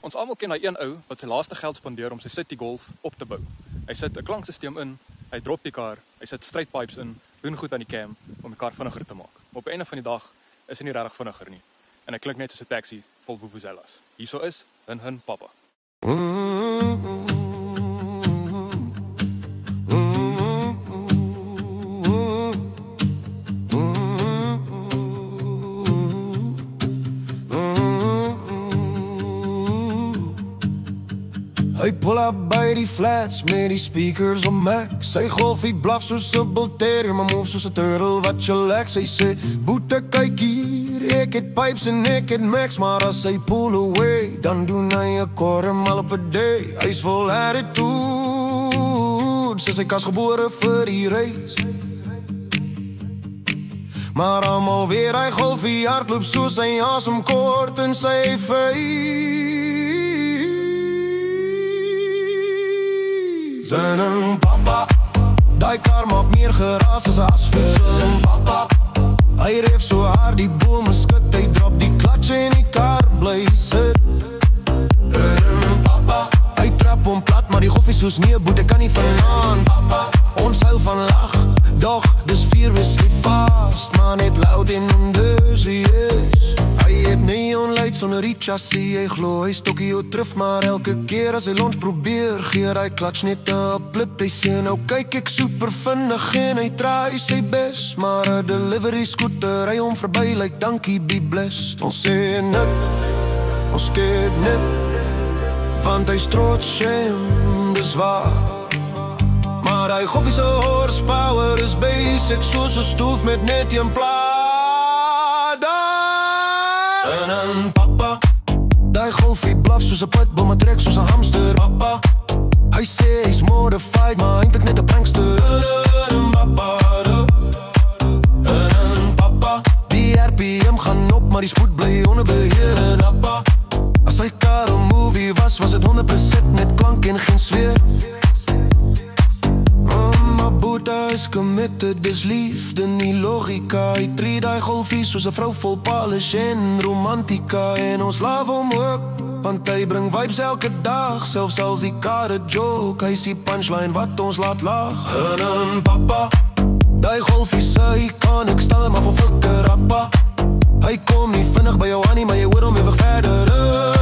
Ons almal ken daai een ou wat sy laaste geld spandeer om sy City Golf op te bou. Hy sit 'n klankstelsel in, hy drop die kar, hy sit straight-pipes in, doen goed aan die cam om die kar vinniger te maak. Maar op die einde van die dag is hy nie regtig vinniger nie. En hy klink net soos 'n taxi vol vuvuzelas. Hierso is Hun Papa. Hy pull up by die flats met die speakers on max. Sy golfie blaf soos 'n bull terrier, maar move soos 'n turtle wat chillax. Sy sê, boete kyk hier, ek het pipes en ek het max. Maar as hy pull away, dan doen hy 'n quarter mile op 'n day. Hy's vol attitude, soos hy kas gebore vir die race. Maar almal weer hy golfie hardloop soos hy asem kort in sy face. Zijn papa, die kar maak meer geraas as 'n asfalt. Zijn papa, hy reef so hard die bome skud, hy drop die klats en die kar bly sit. Zijn papa, hy trap hom plat, maar die goffie soos nie 'n boet, ek kan nie vanaand. Papa, ons huil van lag, doch dis vier wis nie vast, maar net loud en ondeusieus. Hy het neon lights sonder die chassis, hy glo hy stokkie jou terug, maar elke keer as hy lunch probeer, gee hy klats net 'n plip. Hy sê nou kyk ek super vinnig en hy try sy bes, maar 'n delivery scooter ry hom verby like dankie be blessed. Ons sê net, ons kyk net, want hy's trots en dis waar. Maar hy goffie se horsepower is basic soos 'n stoof met net een plaat. En papa, die golfie blaf soos 'n pitbull, maar trek soos 'n hamster. Papa, hy sê hy's modified, maar eintlik net 'n prankster. En papa, die RPM gaan op, maar die spoed bly onder beheer. En papa, as hy kar 'n movie was, was het 100% net klank en geen sfeer. Boeta is committed, dis liefde nie logika. Hy tree die golfie soos 'n vrou vol polish en romantika. En ons love hom ook, want hy bring vibes elke dag, selfs als die kar 'n joke. Hy is die punchline wat ons laat lag. En papa, die golfie sê kan ek stel maar vir flikker rappa. Hy kom nie vinnig by jou aan nie, maar jy hoor hom ewig verder.